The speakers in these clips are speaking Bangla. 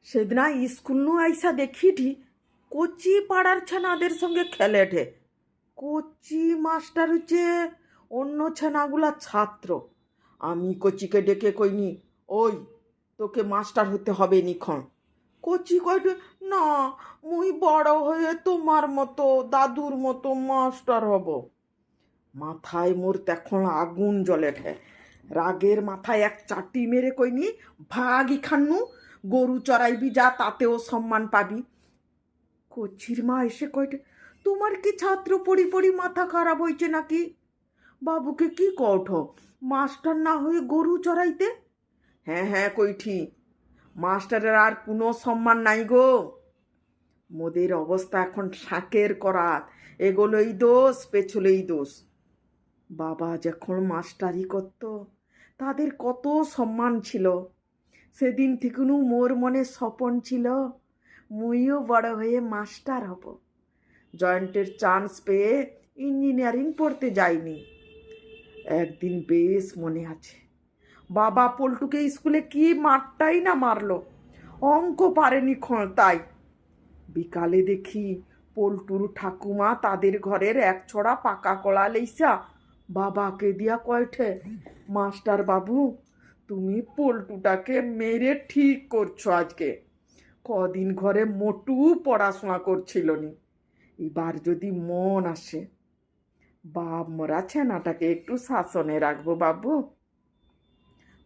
সেদিন স্কুল নু আইসা দেখিটি কচি পাড়ার ছানাদের সঙ্গে খেলেঠে। কচি মাস্টার হচ্ছে, অন্য ছানাগুলা ছাত্র। আমি কচিকে ডেকে কইনি, ওই তোকে মাস্টার হতে হবে নিক্ষণ। কচি কয়টে, না মুই বড় হয়ে তোমার মতো দাদুর মতো মাস্টার হব। মাথায় মোর তখন আগুন জ্বলেঠে। রাগের মাথায় এক চাটি মেরে কইনি, ভাগ ইখান্নু, গরু চড়াইবি যা, তাতেও সম্মান পাবি। কচির মা এসে কয়টে, তোমার কি ছাত্র পড়ি পড়ি মাথা খারাপ হয়েছে নাকি? বাবুকে কি কঠ, মাস্টার না হয়ে গরু চড়াইতে? হ্যাঁ হ্যাঁ কইঠি, মাস্টারের আর কোনো সম্মান নাই গো। মোদের অবস্থা এখন শাকের করাত, এগুলোই দোষ পেছলেই দোষ। বাবা যখন মাস্টারি করত তাদের কত সম্মান ছিল। সেদিন থেকেও মোর মনে স্বপন ছিল, মুইও বড় হয়ে মাস্টার হব। জয়েন্টের চান্স পেয়ে ইঞ্জিনিয়ারিং পড়তে যাইনি। একদিন বেশ মনে আছে, বাবা পল্টুকে স্কুলে কি মারটাই না মারলো, অঙ্ক পারেনি তাই। বিকালে দেখি পল্টুর ঠাকুমা তাদের ঘরের এক ছড়া পাকা কলা লইসা বাবাকে দিয়া কয়ঠে, মাস্টার বাবু তুমি পল্টুটাকে মেরে ঠিক করছো আজকে। কদিন ঘরে মোটু পড়াশোনা করছিল নি, এবার যদি মন আসে বাপ মরা ছেনাটাকে একটু শাসনে রাখবো বাবু।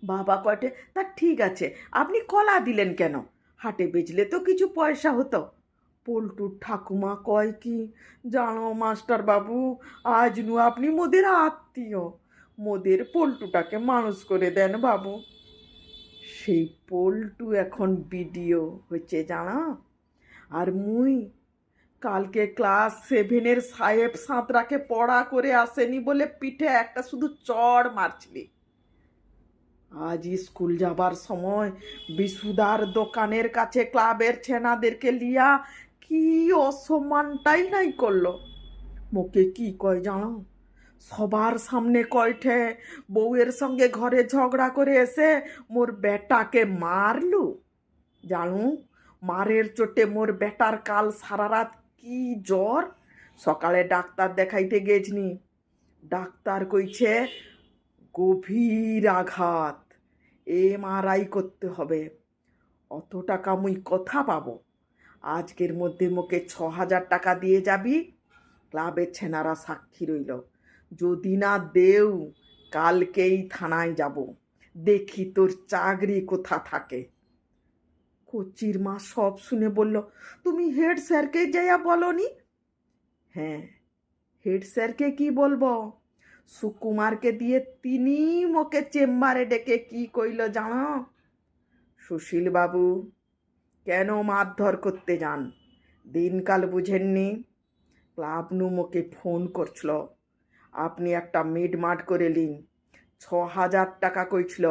বাবা কয়টে, তা ঠিক আছে, আপনি কলা দিলেন কেন? হাটে বেচলে তো কিছু পয়সা হতো। পল্টুর ঠাকুমা কয় কি জানো মাস্টার বাবু, আজ নু আপনি মোদের আত্মীয়, মোদের পল্টুটাকে মানুষ করে দেন বাবু। সেই পল্টু এখন বিডিও হচ্ছে জানা। আর মুই কালকে ক্লাস 7-এর সাহেব সাঁতরাকে পড়া করে আসেনি বলে পিঠে একটা শুধু চড় মারছিলি। আজ স্কুল যাবার সময় বিশুদার দোকানের কাছে ক্লাবের ছেনাদেরকে লিয়া কি অসম্মানটাই নাই করলো। মোকে কি কয় জানো, সবার সামনে কয়ঠে বউয়ের সঙ্গে ঘরে ঝগড়া করে এসে মোর বেটাকে মারলু। জানু, মারের চোটে মোর বেটার কাল সারা রাত কি জ্বর। সকালে ডাক্তার দেখাইতে গেছনি, ডাক্তার কইছে গভীর আঘাত, MRI করতে হবে। অত টাকা মুই কথা পাবো? আজকের মধ্যে মোকে 6,000 টাকা দিয়ে যাবি, ক্লাবের ছেনারা সাক্ষী রইল। যদি না দেও কালকেই থানায় যাব, দেখি তোর চাকরি কোথা থাকে। কচির মা সব শুনে বলল, তুমি হেড স্যারকে যাইয়া বলনি? হ্যাঁ, হেড স্যারকে কি বলবো, সুকুমারকে দিয়ে তিনি মোকে চেম্বারে ডেকে কি কইল জানো, সুশীল বাবু কেন মারধর করতে যান, দিনকাল বুঝেননি? ক্লাব নু মোকে ফোন করছিল, আপনি একটা মিটমাট করে লিন। 6,000 টাকা কইছিল,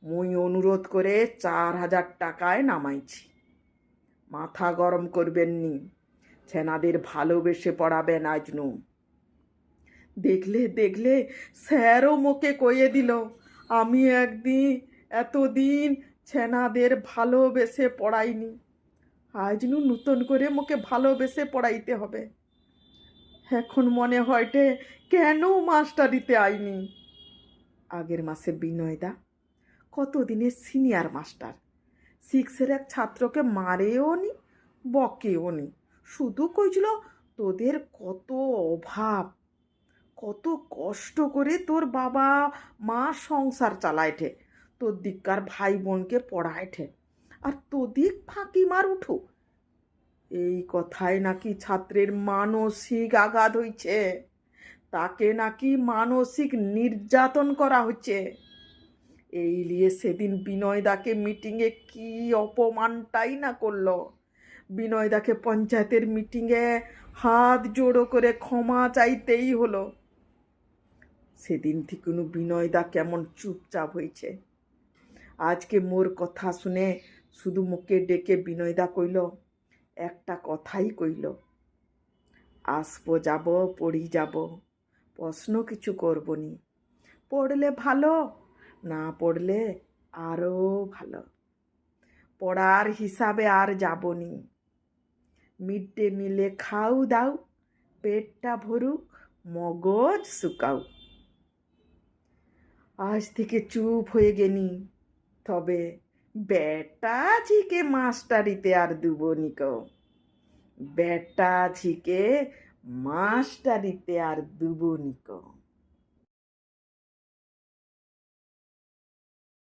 মুই অনুরোধ করে 4,000 টাকায় নামাইছি। মাথা গরম করবেন নি, ছেনাদের ভালোবেসে পড়াবেন আজনু। দেখলে দেখলে স্যারও মোকে কয়ে দিল, আমি এতদিন ছেনাদের ভালোবেসে পড়াইনি, আজনু নূতন করে মোকে ভালোবেসে পড়াইতে হবে। এখন মনে হয়টে কেন মাস্টারিতে আইনি। আগের মাসে বিনয়দা, কতদিনের সিনিয়র মাস্টার, 6-এর এক ছাত্রকে মারেও নি বকেও নি, শুধু কইছিল তোদের কত অভাব, কত কষ্ট করে তোর বাবা মা সংসার চালাইঠে, তোর দিককার ভাই বোনকে পড়াইঠে, আর তোদিক ফাঁকি মার উঠো। এই কথায় নাকি ছাত্রের মানসিক আঘাত হইছে, তাকে নাকি মানসিক নির্যাতন করা হচ্ছে। এই নিয়ে সেদিন বিনয়দাকে মিটিংয়ে কি অপমানটাই না করলো। বিনয়দাকে পঞ্চায়েতের মিটিংয়ে হাত জোড়ো করে ক্ষমা চাইতেই হলো। সেদিন থেকে বিনয়দা কেমন চুপচাপ হয়েছে। আজকে মোর কথা শুনে শুধু মুখে ডেকে বিনয়দা কইল, একটা কথাই কইল, আসবো যাব পড়ি যাব, প্রশ্ন কিছু করবনি, পড়লে ভালো, না পড়লে আরও ভালো। পড়ার হিসাবে আর যাবনি। মিড ডে মিলে খাও দাও, পেটটা ভরুক, মগজ শুকাও। আজ থেকে চুপ হয়ে গেনি, তবে বেটাঝিকে মাস্টারিতে আর দুবনি কো। বেটাঝিকে মাস্টারিতে আর দুবনি কো।